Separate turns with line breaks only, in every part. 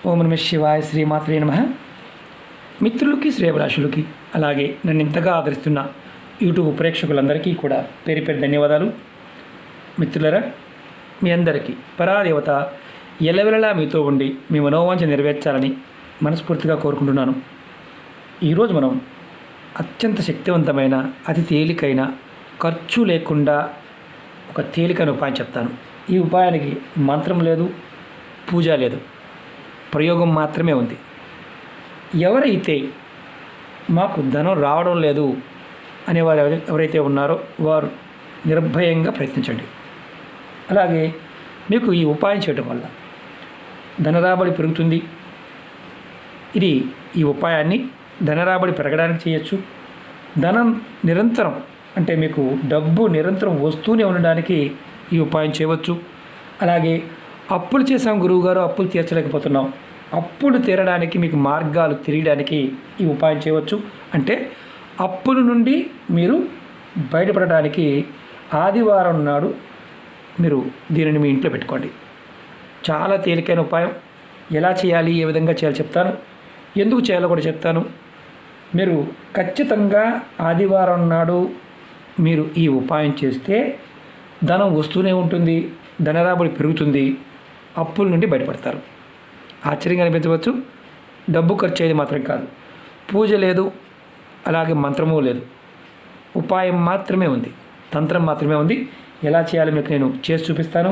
ఓం నమ శివాయ, శ్రీమాత్రే నమః. మిత్రులకి, శ్రేయభిలాషులకి, అలాగే నన్ను ఇంతగా ఆదరిస్తున్న యూట్యూబ్ ప్రేక్షకులందరికీ కూడా పేరు పేరు ధన్యవాదాలు. మిత్రులరా, మీ అందరికీ పరాదేవత ఎల్లవెల్లలా మీతో ఉండి మీ మనోవాంఛ నెరవేర్చాలని మనస్ఫూర్తిగా కోరుకుంటున్నాను. ఈరోజు మనం అత్యంత శక్తివంతమైన, అతి తేలికైన, ఖర్చు లేకుండా ఒక తేలికైన ఉపాయం చెప్తాను. ఈ ఉపాయానికి మంత్రం లేదు, పూజ లేదు, ప్రయోగం మాత్రమే ఉంది. ఎవరైతే మాకు ధనం రావడం లేదు అనేవారు ఎవరైతే ఉన్నారో వారు నిర్భయంగా ప్రయత్నించండి. అలాగే మీకు ఈ ఉపాయం చేయడం వల్ల ధనరాబడి పెరుగుతుంది. ఈ ఉపాయాన్ని ధనరాబడి పెరగడానికి చేయొచ్చు. ధనం నిరంతరం, అంటే మీకు డబ్బు నిరంతరం వస్తూనే ఉండడానికి ఈ ఉపాయం చేయవచ్చు. అలాగే అప్పులు చేసాం గురువుగారు, అప్పులు తీర్చలేకపోతున్నాం, అప్పులు తీరడానికి మీకు మార్గాలు తెలియడానికి ఈ ఉపాయం చేయవచ్చు. అంటే అప్పుల నుండి మీరు బయటపడడానికి ఆదివారం నాడు మీరు దీనిని మీ ఇంట్లో పెట్టుకోండి. చాలా తేలికైన ఉపాయం. ఎలా చేయాలి, ఏ విధంగా చేయాలో చెప్తాను, ఎందుకు చేయాలో కూడా చెప్తాను. మీరు ఖచ్చితంగా ఆదివారం నాడు మీరు ఈ ఉపాయం చేస్తే ధనం వస్తూనే ఉంటుంది, ధనరాబడి పెరుగుతుంది, అప్పుల నుండి బయటపడతారు. ఆశ్చర్యంగా అనిపించవచ్చు. డబ్బు ఖర్చు అయ్యేది మాత్రం కాదు, పూజ లేదు, అలాగే మంత్రము లేదు, ఉపాయం మాత్రమే ఉంది, తంత్రం మాత్రమే ఉంది. ఎలా చేయాలో మీకు నేను చేసి చూపిస్తాను.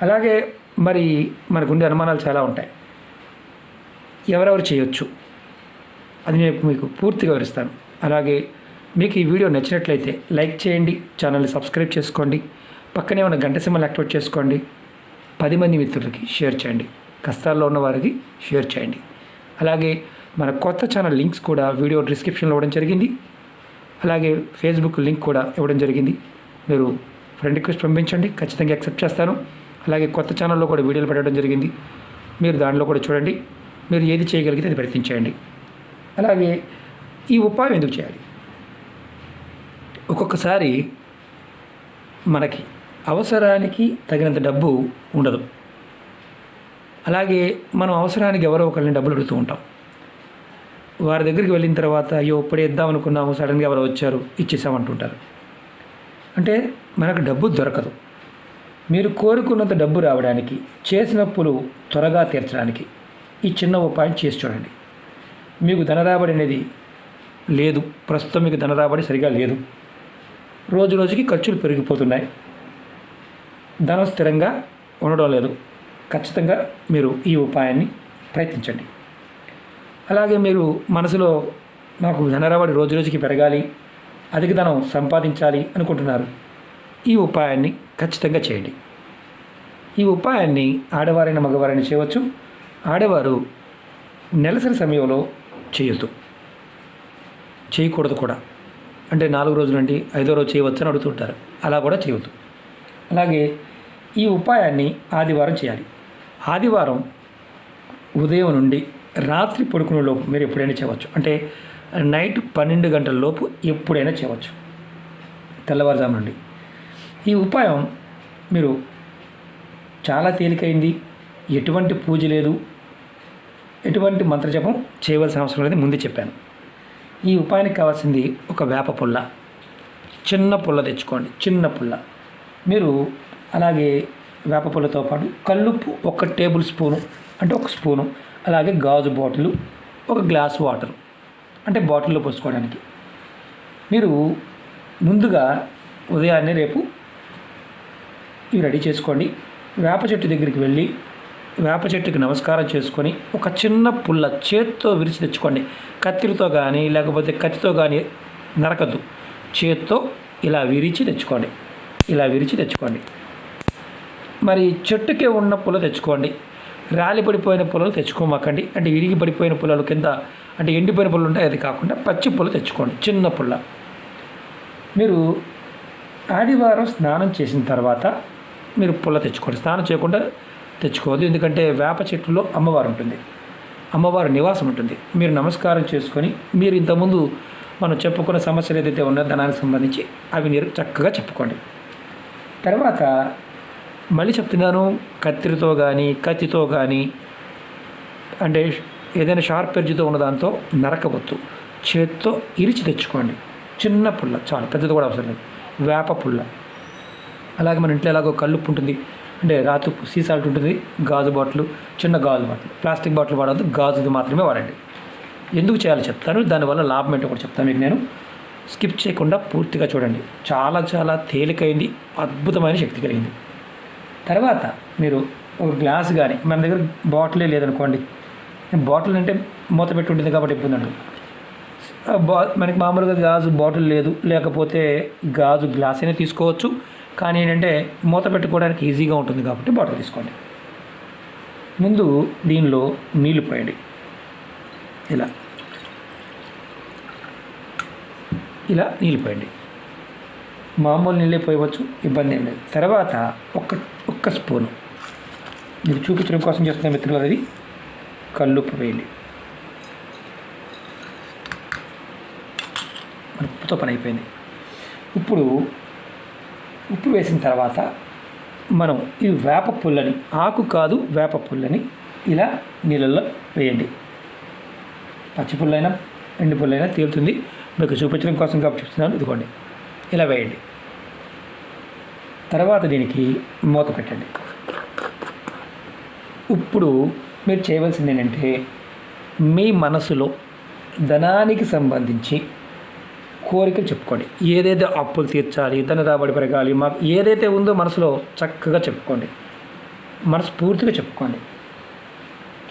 అలాగే మరి మనకుండే అనుమానాలు చాలా ఉంటాయి, ఎవరెవరు చేయొచ్చు అది నేను మీకు పూర్తిగా వివరిస్తాను. అలాగే మీకు ఈ వీడియో నచ్చినట్లయితే లైక్ చేయండి, ఛానల్ని సబ్స్క్రైబ్ చేసుకోండి, పక్కనే ఉన్న గంట సింబల్ యాక్టివేట్ చేసుకోండి, 10 మంది మిత్రులకి షేర్ చేయండి, కష్టాల్లో ఉన్న వారికి షేర్ చేయండి. అలాగే మన కొత్త ఛానల్ లింక్స్ కూడా వీడియో డిస్క్రిప్షన్లో ఇవ్వడం జరిగింది. అలాగే ఫేస్బుక్ లింక్ కూడా ఇవ్వడం జరిగింది. మీరు ఫ్రెండ్ రిక్వెస్ట్ పంపించండి, ఖచ్చితంగా యాక్సెప్ట్ చేస్తాను. అలాగే కొత్త ఛానల్లో కూడా వీడియోలు పెట్టడం జరిగింది, మీరు దానిలో కూడా చూడండి. మీరు ఏది చేయగలిగితే అది ప్రయత్నించండి. అలాగే ఈ ఉపాయం ఎందుకు చేయాలి? ఒక్కొక్కసారి మనకి అవసరానికి తగినంత డబ్బు ఉండదు. అలాగే మనం అవసరానికి ఎవరో ఒకరిని డబ్బులు అడుగుతూ ఉంటాం. వారి దగ్గరికి వెళ్ళిన తర్వాత అయ్యో ఇప్పుడే ఇద్దాం అనుకున్నాము, సడన్గా ఎవరో వచ్చారు, ఇచ్చేసామంటుంటారు. అంటే మనకు డబ్బు దొరకదు. మీరు కోరుకున్నంత డబ్బు రావడానికి, చేసిన అప్పులు త్వరగా తీర్చడానికి ఈ చిన్న ఉపాయం చేసి చూడండి. మీకు ధనరాబడి అనేది లేదు, ప్రస్తుతం మీకు ధనరాబడి సరిగా లేదు, రోజు రోజుకి ఖర్చులు పెరిగిపోతున్నాయి, ధనం స్థిరంగా ఉండడం లేదు. ఖచ్చితంగా మీరు ఈ ఉపాయాన్ని ప్రయత్నించండి. అలాగే మీరు మనసులో నాకు ధనరాబడి రోజు రోజుకి పెరగాలి, అధిక ధనం సంపాదించాలి అనుకుంటున్నారు, ఈ ఉపాయాన్ని ఖచ్చితంగా చేయండి. ఈ ఉపాయాన్ని ఆడవారైన మగవారైనా చేయవచ్చు. ఆడవారు నెలసరి సమయంలో చేయకూడదు కూడా. అంటే 4 రోజుల నుండి 5వ రోజు చేయవచ్చు అని అడుగుతుంటారు, అలా కూడా చేయవద్దు. అలాగే ఈ ఉపాయాన్ని ఆదివారం చేయాలి. ఆదివారం ఉదయం నుండి రాత్రి పడుకునే లోపు మీరు ఎప్పుడైనా చేయవచ్చు. అంటే నైట్ 12 గంటల లోపు ఎప్పుడైనా చేయవచ్చు, తెల్లవారుజాము నుండి. ఈ ఉపాయం మీరు చాలా తేలికైంది, ఎటువంటి పూజ లేదు, ఎటువంటి మంత్రజపం చేయవలసిన అవసరం లేదు, ముందే చెప్పాను. ఈ ఉపాయానికి కావాల్సింది ఒక వేప పుల్ల, చిన్న పుల్ల తెచ్చుకోండి, చిన్న పుల్ల. మీరు అలాగే వేప పుల్లతో పాటు కల్లుప్పు 1 టేబుల్ స్పూను, అంటే 1 స్పూను, అలాగే గాజు బాటిల్, 1 గ్లాస్ వాటర్, అంటే బాటిల్లో పోసుకోవడానికి. మీరు ముందుగా ఉదయాన్నే రేపు ఇవి రెడీ చేసుకోండి. వేప చెట్టు దగ్గరికి వెళ్ళి వేప చెట్టుకి నమస్కారం చేసుకొని ఒక చిన్న పుల్ల చేత్తో విరిచి తెచ్చుకోండి. కత్తిరితో కానీ లేకపోతే కత్తితో కానీ నరకద్దు, చేత్తో ఇలా విరిచి తెచ్చుకోండి, ఇలా విరిచి తెచ్చుకోండి. మరి చెట్టుకే ఉన్న పుల్ల తెచ్చుకోండి, రాలి పడిపోయిన పుల్లలు తెచ్చుకోమాకండి. అంటే విరిగి పడిపోయిన పుల్లలు కింద, అంటే ఎండిపోయిన పుల్లలు ఉంటాయి, అది కాకుండా పచ్చి పుల్ల తెచ్చుకోండి, చిన్న పుల్ల. మీరు ఆదివారం స్నానం చేసిన తర్వాత మీరు పుల్ల తెచ్చుకోండి. స్నానం చేయకుండా తెచ్చుకోవద్దు, ఎందుకంటే వేప చెట్టులో అమ్మవారు ఉంటుంది, అమ్మవారి నివాసం ఉంటుంది. మీరు నమస్కారం చేసుకొని మీరు ఇంతకుముందు మనం చెప్పుకున్న సమస్యలు ఏదైతే ఉన్నాయో ధనానికి సంబంధించి అవి మీరు చక్కగా చెప్పుకోండి. తర్వాత మళ్ళీ చెప్తున్నాను, కత్తితో కానీ కత్తితో కానీ అంటే ఏదైనా షార్ప్ ఎడ్జ్తో ఉన్న దాంతో నరకవద్దు, చేత్తో ఇరిచి తెచ్చుకోండి. చిన్న పుల్ల చాలు, పెద్దది కూడా అవసరం లేదు. వేప పుల్ల. అలాగే మన ఇంట్లో ఎలాగో కల్లుప్పు ఉంటుంది, అంటే రాతుప్పు, సీ సాల్ట్ ఉంటుంది, గాజు బాటిల్, చిన్న గాజు బాటిల్, ప్లాస్టిక్ బాటిల్ వాడద్దు, గాజుది మాత్రమే వాడండి. ఎందుకు చేయాలో చెప్తాను, దానివల్ల లాభం ఏంటో కూడా చెప్తాను మీకు. నేను స్కిప్ చేయకుండా పూర్తిగా చూడండి. చాలా చాలా తేలికైంది, అద్భుతమైన శక్తి కలిగింది. తర్వాత మీరు ఒక గ్లాస్ కానీ, మన దగ్గర బాటిలే లేదనుకోండి, బాటిల్ అంటే మూత పెట్టి ఉంటుంది కాబట్టి ఇబ్బంది ఉండదు. మనకి మామూలుగా గాజు బాటిల్ లేదు, లేకపోతే గాజు గ్లాస్ అయినా తీసుకోవచ్చు. కానీ ఏంటంటే మూత పెట్టుకోవడానికి ఈజీగా ఉంటుంది కాబట్టి బాటిల్ తీసుకోండి. ముందు దీనిలో నీళ్లు పోయండి. ఇలా నీళ్ళు పోయండి. మామూలు నీళ్ళే పోయవచ్చు, ఇబ్బంది ఏం లేదు. తర్వాత ఒక్క స్పూను, మీరు చూపించడం కోసం చేస్తున్న మిత్రులు, అది కల్లుప్పు వేయండి. మన ఉప్పుతో పని అయిపోయింది. ఇప్పుడు ఉప్పు వేసిన తర్వాత మనం ఈ వేప పుల్లని, ఆకు కాదు వేప పుల్లని ఇలా నీళ్ళల్లో వేయండి. పచ్చి పుల్లైనా ఎండు పుల్లైనా తేలుతుంది, మీకు చూపించడం కోసం కాబట్టి చెప్తున్నాను. ఇదిగోండి, ఇలా వేయండి. తర్వాత దీనికి మూత పెట్టండి. ఇప్పుడు మీరు చేయవలసింది ఏంటంటే, మీ మనసులో ధనానికి సంబంధించి కోరికలు చెప్పుకోండి. ఏదైతే అప్పులు తీర్చాలి, ధన రాబడి పెరగాలి, మాకు ఏదైతే ఉందో మనసులో చక్కగా చెప్పుకోండి. మనస్ఫూర్తిగా చెప్పుకోండి.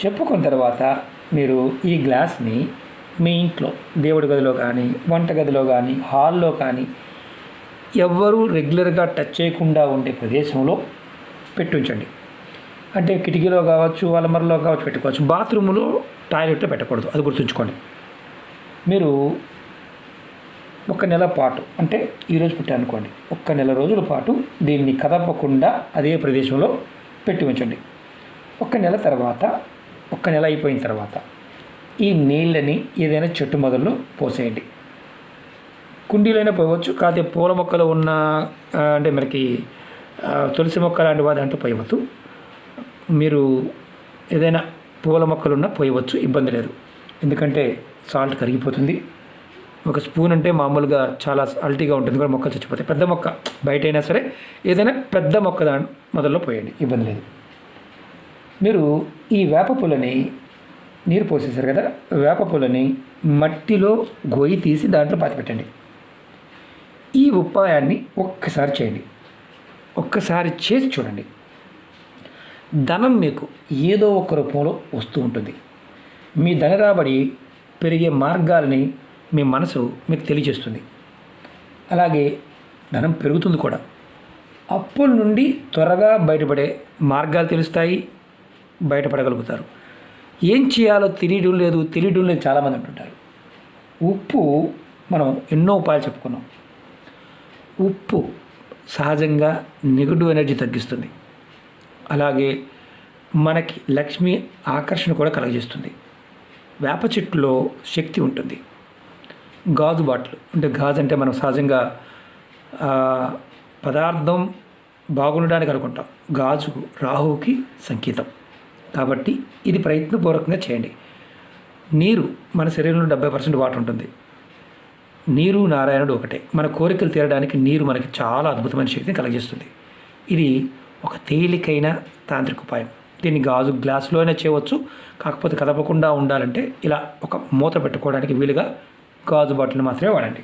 చెప్పుకున్న తర్వాత మీరు ఈ గ్లాస్ని మీ ఇంట్లో దేవుడి గదిలో కానీ, వంట గదిలో కానీ, హాల్లో కానీ, ఎవ్వరూ రెగ్యులర్గా టచ్ చేయకుండా ఉండే ప్రదేశంలో పెట్టుంచండి. అంటే కిటికీలో కావచ్చు, అలమరలో కావచ్చు పెట్టుకోవచ్చు. బాత్రూంలో, టాయిలెట్లో పెట్టకూడదు, అది గుర్తుంచుకోండి. మీరు 1 నెల పాటు, అంటే ఈరోజు పెట్టారనుకోండి, 1 నెల రోజుల పాటు దీన్ని కదపకుండా అదే ప్రదేశంలో పెట్టి ఉంచండి. 1 నెల తర్వాత, 1 నెల అయిపోయిన తర్వాత ఈ నీళ్ళని ఏదైనా చెట్టు మొదల్లో పోసేయండి. కుండీలైనా పోయవచ్చు, కాకపోతే పూల మొక్కలు ఉన్న, అంటే మనకి తులసి మొక్క లాంటి దాంట్లో పోయవచ్చు. మీరు ఏదైనా పూల మొక్కలున్నా పోయవచ్చు, ఇబ్బంది లేదు. ఎందుకంటే సాల్ట్ కరిగిపోతుంది. 1 స్పూన్ అంటే మామూలుగా చాలా అల్టీగా ఉంటుంది కూడా, మొక్కలు చచ్చిపోతాయి. పెద్ద మొక్క బయట అయినా సరే ఏదైనా పెద్ద మొక్క దాని మొదల్లో పోయండి, ఇబ్బంది లేదు. మీరు ఈ వేప పుల్లని, నీరు పోసేసారు కదా, వేప పుల్లని మట్టిలో గొయ్యి తీసి దాంట్లో పాతిపెట్టండి. ఈ ఉపాయాన్ని ఒక్కసారి చేయండి. ఒక్కసారి చేసి చూడండి. ధనం మీకు ఏదో ఒక రూపంలో వస్తూ ఉంటుంది. మీ ధన రాబడి పెరిగే మార్గాల్ని మీ మనసు మీకు తెలియజేస్తుంది. అలాగే ధనం పెరుగుతుంది కూడా. అప్పుల నుండి త్వరగా బయటపడే మార్గాలు తెలుస్తాయి, బయటపడగలుగుతారు. ఏం చేయాలో తెలియడం లేదు చాలామంది అంటుంటారు. ఉప్పు, మనం ఎన్నో ఉపాయాలు చెప్పుకున్నాం. ఉప్పు సహజంగా నెగటివ్ ఎనర్జీ తగ్గిస్తుంది. అలాగే మనకి లక్ష్మి ఆకర్షణ కూడా కలుగజేస్తుంది. వేప చెట్టులో శక్తి ఉంటుంది. గాజు బాటిల్, అంటే గాజు అంటే మనం సహజంగా పదార్థం బాగుండడానికి అనుకుంటాం. గాజు రాహువుకి సంకేతం కాబట్టి ఇది ప్రయత్నపూర్వకంగా చేయండి. నీరు, మన శరీరంలో 70% వాటర్ ఉంటుంది. నీరు నారాయణుడు ఒకటే. మన కోరికలు తీరడానికి నీరు మనకి చాలా అద్భుతమైన శక్తిని కలిగిస్తుంది. ఇది ఒక తేలికైన తాంత్రిక ఉపాయం. దీన్ని గాజు గ్లాసులో అయినా చేయవచ్చు. కాకపోతే కదపకుండా ఉండాలంటే ఇలా ఒక మూత పెట్టుకోవడానికి వీలుగా గాజు బాటిల్ మాత్రమే వాడండి.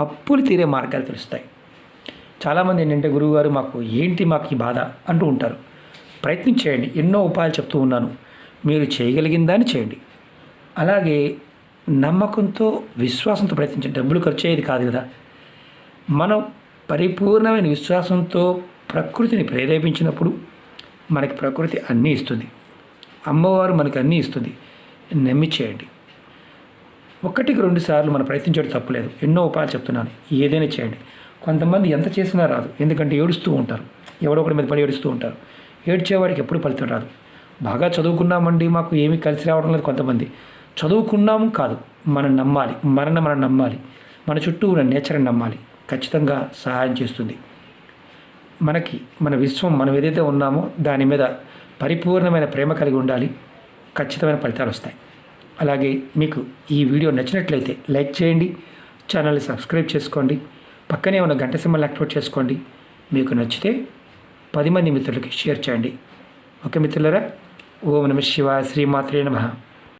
అప్పులు తీరే మార్గాలు తెలుస్తాయి. చాలామంది ఏంటంటే, గురువుగారు మాకు ఈ బాధ అంటూ ఉంటారు. ప్రయత్నం చేయండి. ఎన్నో ఉపాయాలు చెప్తూ ఉన్నాను, మీరు చేయగలిగిన దాన్ని చేయండి. అలాగే నమ్మకంతో, విశ్వాసంతో ప్రయత్నించండి. డబ్బులు ఖర్చు అయ్యేది కాదు కదా. మనం పరిపూర్ణమైన విశ్వాసంతో ప్రకృతిని ప్రేరేపించినప్పుడు మనకి ప్రకృతి అన్నీ ఇస్తుంది. అమ్మవారు మనకి అన్నీ ఇస్తుంది. నమ్మి చేయండి. 1-2 సార్లు మనం ప్రయత్నించడం తప్పులేదు. ఎన్నో ఉపాయాలు చెప్తున్నాను, ఏదైనా చేయండి. కొంతమంది ఎంత చేసినా రాదు, ఎందుకంటే ఏడుస్తూ ఉంటారు. ఎవడో ఒకటి మీద పడి ఏడుస్తూ ఉంటారు. ఏడ్చేవాడికి ఎప్పుడు ఫలితం రాదు. బాగా చదువుకున్నామండి, మాకు ఏమీ కలిసి రావడం లేదు. కొంతమంది చదువుకున్నాము కాదు, మనం నమ్మాలి. మనం నమ్మాలి. మన చుట్టూ ఉన్న నేచర్ని నమ్మాలి. ఖచ్చితంగా సహాయం చేస్తుంది. మన విశ్వం, మనం ఏదైతే ఉన్నామో దాని మీద పరిపూర్ణమైన ప్రేమ కలిగి ఉండాలి. ఖచ్చితమైన ఫలితాలు వస్తాయి. అలాగే మీకు ఈ వీడియో నచ్చినట్లయితే లైక్ చేయండి, ఛానల్ని సబ్స్క్రైబ్ చేసుకోండి, పక్కనే ఉన్న గంట సింబల్ని యాక్టివేట్ చేసుకోండి. మీకు నచ్చితే 10 మంది మిత్రులకి షేర్ చేయండి. ఓకే మిత్రులారా, ఓం నమః శివాయ, శ్రీమాత్రే నమః.